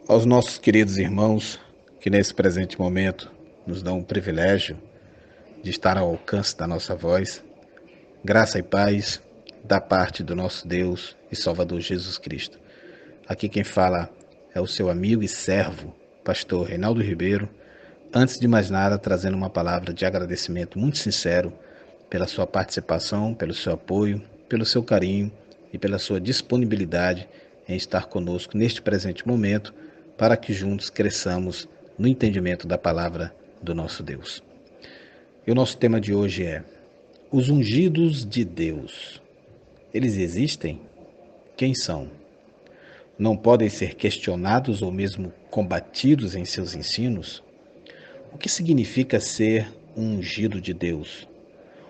Aos nossos queridos irmãos que nesse presente momento nos dão o privilégio de estar ao alcance da nossa voz, graça e paz da parte do nosso Deus e Salvador Jesus Cristo. Aqui quem fala é o seu amigo e servo, pastor Reinaldo Ribeiro, antes de mais nada trazendo uma palavra de agradecimento muito sincero pela sua participação, pelo seu apoio, pelo seu carinho e pela sua disponibilidade em estar conosco neste presente momento, para que juntos cresçamos no entendimento da palavra do nosso Deus. E o nosso tema de hoje é os ungidos de Deus. Eles existem? Quem são? Não podem ser questionados ou mesmo combatidos em seus ensinos? O que significa ser um ungido de Deus?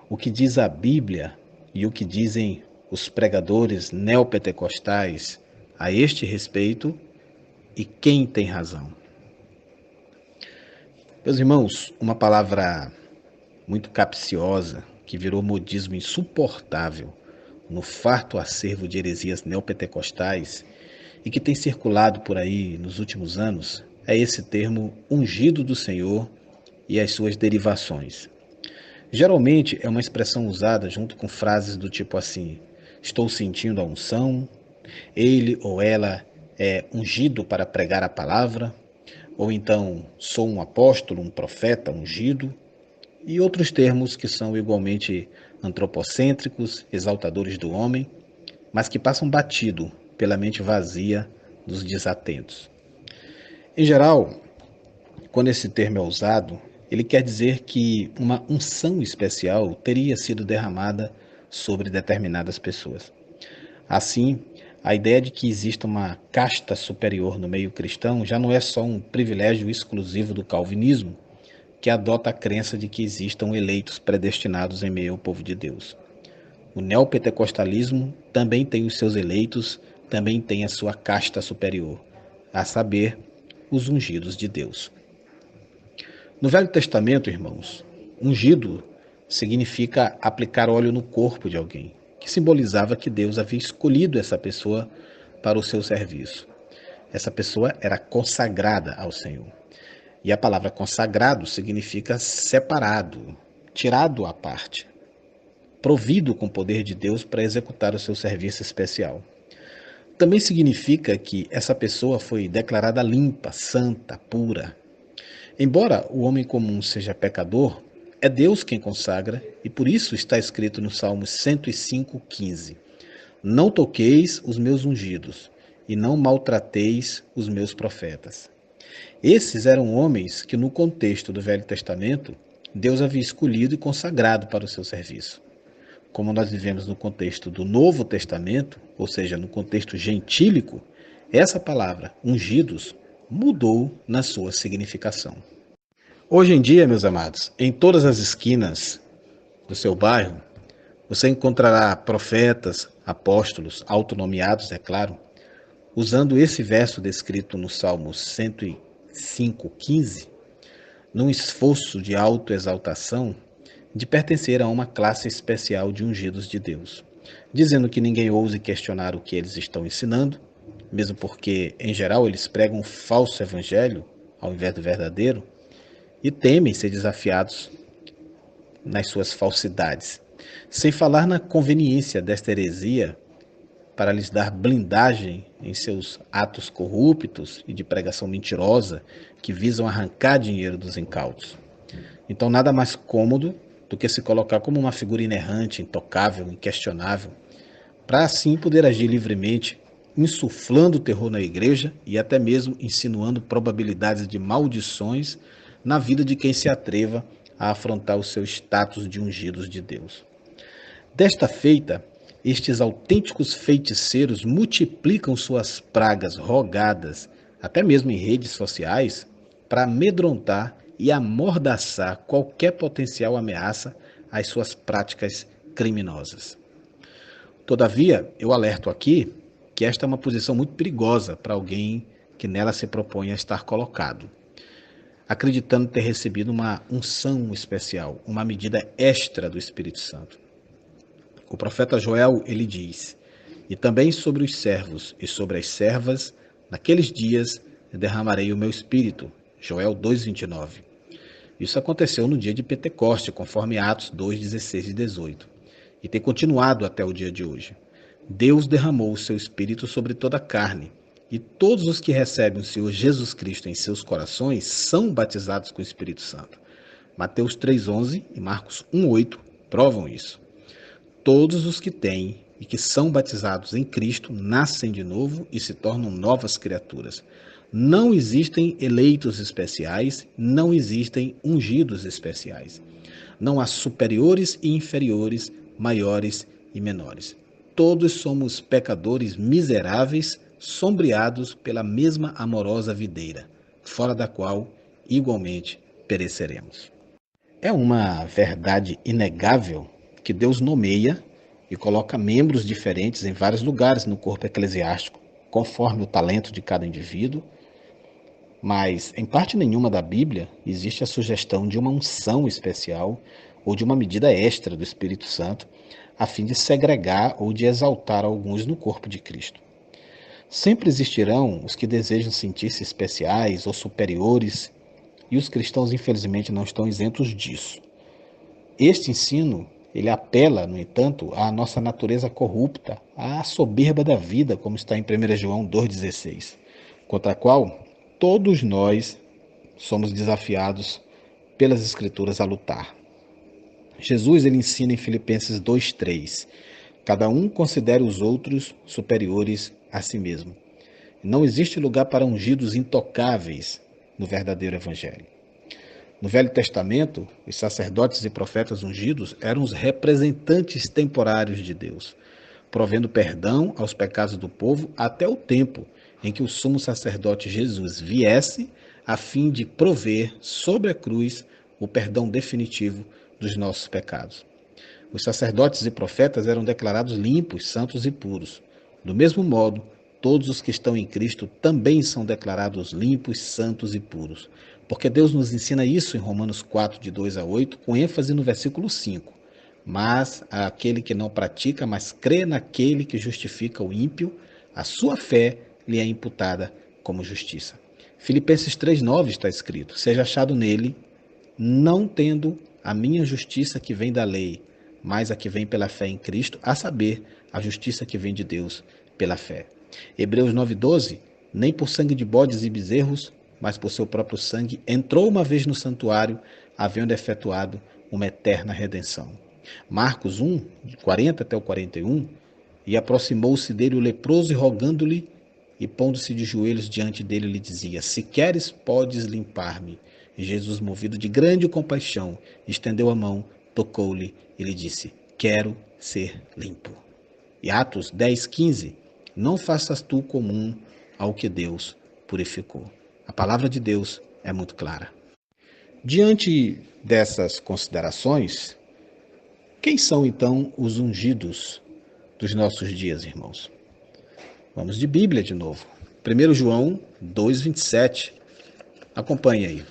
O que diz a Bíblia e o que dizem os pregadores neopentecostais a este respeito e quem tem razão? Meus irmãos, uma palavra muito capciosa que virou modismo insuportável no farto acervo de heresias neopentecostais e que tem circulado por aí nos últimos anos é esse termo ungido do Senhor e as suas derivações. Geralmente é uma expressão usada junto com frases do tipo assim: estou sentindo a unção, ele ou ela é ungido para pregar a palavra, ou então sou um apóstolo, um profeta ungido, e outros termos que são igualmente antropocêntricos, exaltadores do homem, mas que passam batido pela mente vazia dos desatentos. Em geral, quando esse termo é usado, ele quer dizer que uma unção especial teria sido derramada sobre determinadas pessoas. Assim, a ideia de que exista uma casta superior no meio cristão já não é só um privilégio exclusivo do calvinismo, que adota a crença de que existam eleitos predestinados em meio ao povo de Deus. O neopentecostalismo também tem os seus eleitos, também tem a sua casta superior, a saber, os ungidos de Deus. No Velho Testamento, irmãos, ungido significa aplicar óleo no corpo de alguém, que simbolizava que Deus havia escolhido essa pessoa para o seu serviço. Essa pessoa era consagrada ao Senhor. E a palavra consagrado significa separado, tirado à parte, provido com o poder de Deus para executar o seu serviço especial. Também significa que essa pessoa foi declarada limpa, santa, pura. Embora o homem comum seja pecador, é Deus quem consagra, e por isso está escrito no Salmo 105:15: não toqueis os meus ungidos, e não maltrateis os meus profetas. Esses eram homens que, no contexto do Velho Testamento, Deus havia escolhido e consagrado para o seu serviço. Como nós vivemos no contexto do Novo Testamento, ou seja, no contexto gentílico, essa palavra, ungidos, mudou na sua significação. Hoje em dia, meus amados, em todas as esquinas do seu bairro, você encontrará profetas, apóstolos, autonomeados, é claro, usando esse verso descrito no Salmo 105:15, num esforço de autoexaltação, de pertencer a uma classe especial de ungidos de Deus, dizendo que ninguém ouse questionar o que eles estão ensinando, mesmo porque, em geral, eles pregam um falso evangelho ao invés do verdadeiro, e temem ser desafiados nas suas falsidades. Sem falar na conveniência desta heresia para lhes dar blindagem em seus atos corruptos e de pregação mentirosa que visam arrancar dinheiro dos incautos. Então, nada mais cômodo do que se colocar como uma figura inerrante, intocável, inquestionável, para assim poder agir livremente, insuflando terror na igreja e até mesmo insinuando probabilidades de maldições na vida de quem se atreva a afrontar o seu status de ungidos de Deus. Desta feita, estes autênticos feiticeiros multiplicam suas pragas rogadas, até mesmo em redes sociais, para amedrontar e amordaçar qualquer potencial ameaça às suas práticas criminosas. Todavia, eu alerto aqui que esta é uma posição muito perigosa para alguém que nela se propõe a estar colocado, acreditando ter recebido uma unção especial, uma medida extra do Espírito Santo. O profeta Joel, ele diz: e também sobre os servos e sobre as servas, naqueles dias derramarei o meu espírito. Joel 2:29. Isso aconteceu no dia de Pentecoste, conforme Atos 2:16 e 18, e tem continuado até o dia de hoje. Deus derramou o seu espírito sobre toda a carne, e todos os que recebem o Senhor Jesus Cristo em seus corações são batizados com o Espírito Santo. Mateus 3:11 e Marcos 1:8 provam isso. Todos os que têm e que são batizados em Cristo nascem de novo e se tornam novas criaturas. Não existem eleitos especiais, não existem ungidos especiais. Não há superiores e inferiores, maiores e menores. Todos somos pecadores miseráveis, sombreados pela mesma amorosa videira, fora da qual, igualmente, pereceremos. É uma verdade inegável que Deus nomeia e coloca membros diferentes em vários lugares no corpo eclesiástico, conforme o talento de cada indivíduo, mas em parte nenhuma da Bíblia existe a sugestão de uma unção especial ou de uma medida extra do Espírito Santo a fim de segregar ou de exaltar alguns no corpo de Cristo. Sempre existirão os que desejam sentir-se especiais ou superiores, e os cristãos infelizmente não estão isentos disso. Este ensino, ele apela, no entanto, à nossa natureza corrupta, à soberba da vida, como está em 1 João 2,16, contra a qual todos nós somos desafiados pelas Escrituras a lutar. Jesus ele ensina em Filipenses 2,3: cada um considere os outros superiores a si mesmo. Não existe lugar para ungidos intocáveis no verdadeiro Evangelho. No Velho Testamento, os sacerdotes e profetas ungidos eram os representantes temporários de Deus, provendo perdão aos pecados do povo até o tempo em que o sumo sacerdote Jesus viesse, a fim de prover sobre a cruz o perdão definitivo dos nossos pecados. Os sacerdotes e profetas eram declarados limpos, santos e puros. Do mesmo modo, todos os que estão em Cristo também são declarados limpos, santos e puros. Porque Deus nos ensina isso em Romanos 4, de 2 a 8, com ênfase no versículo 5. Mas aquele que não pratica, mas crê naquele que justifica o ímpio, a sua fé lhe é imputada como justiça. Filipenses 3,9 está escrito: seja achado nele, não tendo a minha justiça que vem da lei, mas a que vem pela fé em Cristo, a saber, a justiça que vem de Deus pela fé. Hebreus 9,12, nem por sangue de bodes e bezerros, mas por seu próprio sangue, entrou uma vez no santuário, havendo efetuado uma eterna redenção. Marcos 1, de 40 até o 41, e aproximou-se dele o leproso e rogando-lhe, e pondo-se de joelhos diante dele, lhe dizia: se queres, podes limpar-me. E Jesus, movido de grande compaixão, estendeu a mão, tocou-lhe e lhe disse: quero ser limpo. E Atos 10,15, não faças tu comum ao que Deus purificou. A palavra de Deus é muito clara. Diante dessas considerações, quem são então os ungidos dos nossos dias, irmãos? Vamos de Bíblia de novo. 1 João 2,27. Acompanhe aí.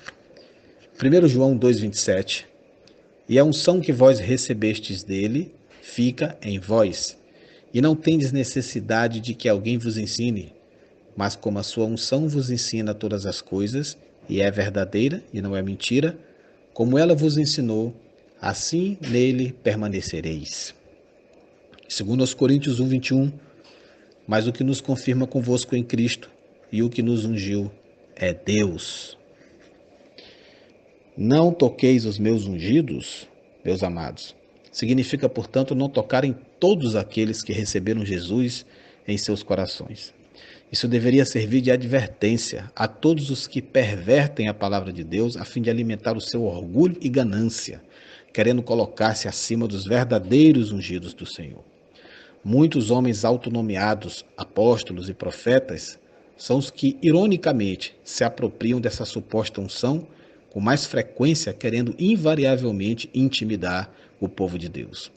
1 João 2,27. E a unção que vós recebestes dele fica em vós, e não tendes necessidade de que alguém vos ensine, mas como a sua unção vos ensina todas as coisas, e é verdadeira e não é mentira, como ela vos ensinou, assim nele permanecereis. Segundo aos Coríntios 1,21, mas o que nos confirma convosco em Cristo e o que nos ungiu é Deus. Não toqueis os meus ungidos, meus amados. Significa, portanto, não tocar em todos aqueles que receberam Jesus em seus corações. Isso deveria servir de advertência a todos os que pervertem a palavra de Deus a fim de alimentar o seu orgulho e ganância, querendo colocar-se acima dos verdadeiros ungidos do Senhor. Muitos homens autonomeados, apóstolos e profetas, são os que, ironicamente, se apropriam dessa suposta unção, com mais frequência querendo invariavelmente intimidar o povo de Deus.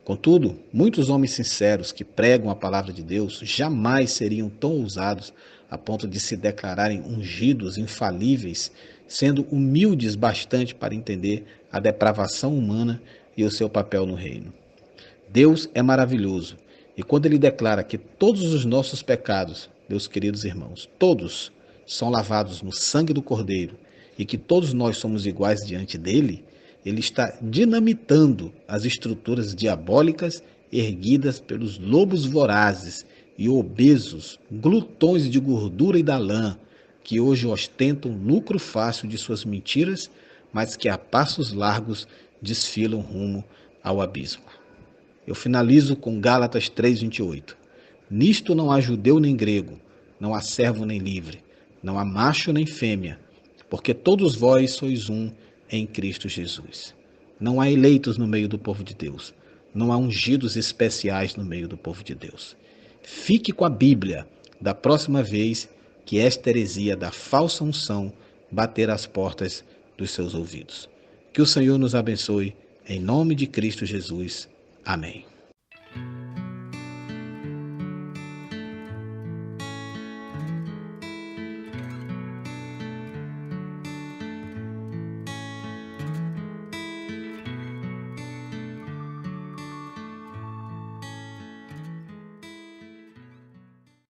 Contudo, muitos homens sinceros que pregam a palavra de Deus jamais seriam tão ousados a ponto de se declararem ungidos, infalíveis, sendo humildes bastante para entender a depravação humana e o seu papel no reino. Deus é maravilhoso, e quando ele declara que todos os nossos pecados, meus queridos irmãos, todos são lavados no sangue do Cordeiro e que todos nós somos iguais diante dele, ele está dinamitando as estruturas diabólicas erguidas pelos lobos vorazes e obesos, glutões de gordura e da lã, que hoje ostentam lucro fácil de suas mentiras, mas que a passos largos desfilam rumo ao abismo. Eu finalizo com Gálatas 3:28. Nisto não há judeu nem grego, não há servo nem livre, não há macho nem fêmea, porque todos vós sois um em Cristo Jesus. Não há eleitos no meio do povo de Deus, não há ungidos especiais no meio do povo de Deus. Fique com a Bíblia da próxima vez que esta heresia da falsa unção bater às portas dos seus ouvidos. Que o Senhor nos abençoe, em nome de Cristo Jesus. Amém.